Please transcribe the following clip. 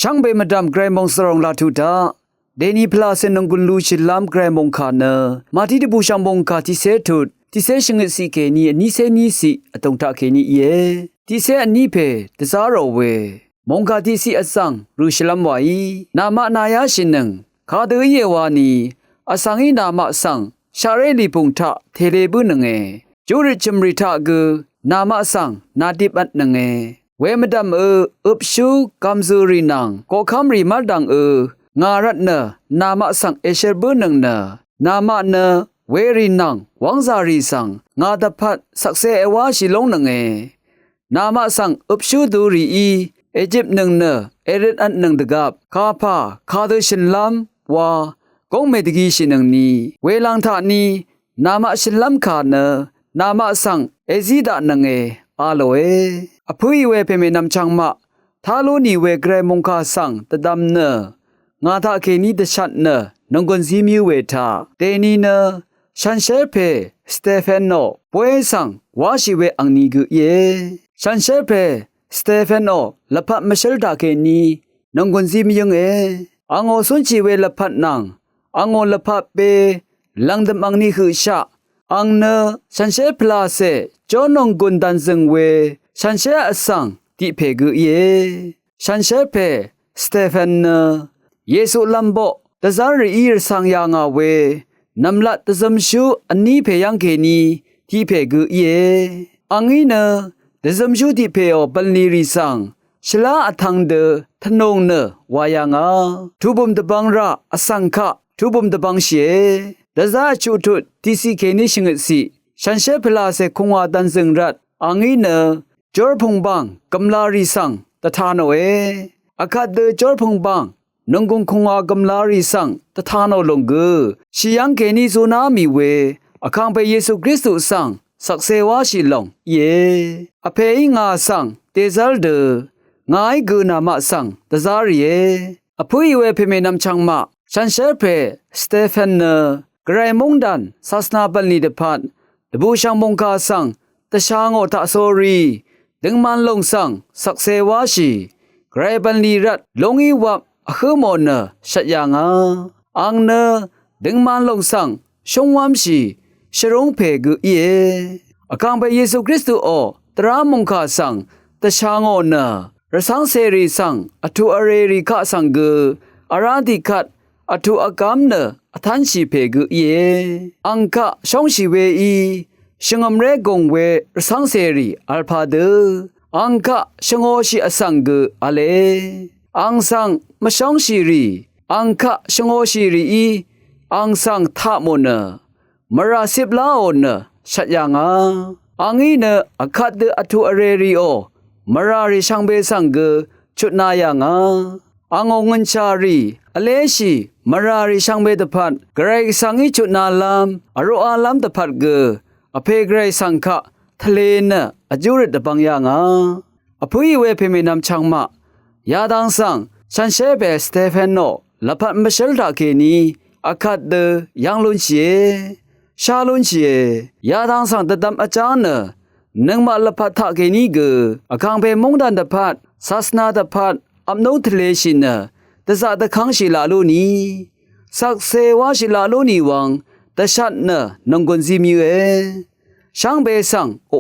ช่างเบมาดามไกรมงสรองลาทุดาเดนีพลาเซนงกุลลูชิลามไกรมงคาเนมาที่ตบูชังมงคาที่เซทุดที่เซชงสิเกนีนิเซนีสิอตงทาเกนีเยที่เซอันนี้เพตซาโรเวมงคาที่สิอสังรูชิลามไวนามานายาชินังคาเดเยวานีอสังอินามะสังชาเรลีพุงทะเทเลบุนงเอจูริจมริทะกนามะสังนาดิบันนงเอเวมดัมอุปชูกัมซูรีนังก็คำรีมาดังงารัตเนนามะสังเอเชอร์บุนังเนนามะเนเวรีนังวังซารีสังงาดพัดสักเซเอวาชิลงนังเอนามะสังอุปชูดูรีอีเอจิปนังเนเอริดอันนังดกับคาพาคาเดชินลัมวากงเมดกีชินังนีเวลังทานีนามะชินลัมคาเนนามะสังเอซิดานังเออาโลเออพุยเวเพเมนำชังมะทาโลนีเวเกรมงคาสังตะดำเนงาทาเคนีตะชัดเนนงกนซีมิวเวทาเตนีเนชันเชเพสเตเฟโนป่วยสังวาชิเวอังนีกุเยชันเชเพสเตเฟโนละพัดมะเชลดาเคนีนงกนซีมิยงเออังโอสุนชิเวละพัดนังอังโอละพัดเปลังดำอังนีคือชะอังเนชันเชพลาเซจอนงกุนดันซึงเวฉันเชอสังติเพกุเยฉันเชเพสเตฟานเนเยซูลัมโบตะซารีอีรสังยางาเวนำละตะซัมชูอันนี้เพยังเคนีที่เพกุเยอังอีเนตะซัมชูที่เพอปัลลีริสังชลาอทังเดทนงเนวายางาทุบุมตะบังระอสังคะทุบุมตะบังเชตะซาชูทุที่สิเคนิชงสิฉันเชพลาเซคงวาดันซึงรัดอังอีเนจอร์พงบังกำลารีสังตถานโอเออาคาเดจอร์พงบังนงกงคงอากำลารีสังตถานโอลงกือชียังเกนีโซนามีเวอาคังไปเยซูคริสต์สังสักเซวาชิลงเยอเพยงาสังเตซัลเดงายกืนามะสังตซารีเยอพุยเวเพเมนำชังมะฉันเชเพสเตฟานเนกรายมงดันศาสนาบัลลีเดพัดดบูชังมงคาสังตชางโอทะโซรีดึงมันลงสังสักเซวาชีไกรบันลีรัดลงอีวับอคือโมเนชัดยางอังเนดึงมันลงสังชงวามชีชรงเพกุเยอคังไปเยซูคริสต์โอตรามงคาสังตชางโอเนรสังเสรีสังอทุอเรริคะสังกืออาราดิคัดอทุอากามเนอทันชีเพกุเยอังคะชงชีเวอีชงอมเรกงเวรสังเสรีอัลพาเดอังคะชงโอชิอสังกอเลอังสังมชองชีรีอังคะชงโอชีรีอีอังสังทะโมเนมราสิบลาโอเนชัดยางอังอีเนอคัดเดอทุอเรริโอมราริชังเบสังกชุดนายางอังองเงินชารีอเลชีมราริชังเบตพัดไกรสังอีชุดนาลามอโรอาลามตพัดกอเพเกรสังคะทะเลนะอจุริตบังยางอพุยเวเพเมนำชังมะยาดังสังฉันเชเบสเตฟานโนละพัดมเชลดาเคนีอาคัดเดยังลุนเชชาลุนเชยาดังสังตะดำอาจารย์นึงมาละพัดทะเคนีอคังเพมงดันตะพัดศาสนาตะพัดอัมโนทะเลชินตะซะตะคังชิลาลูนีสักเซวาชิลาลูนีวังตะชัดนงกนซีมิเอช่างเบสังโอ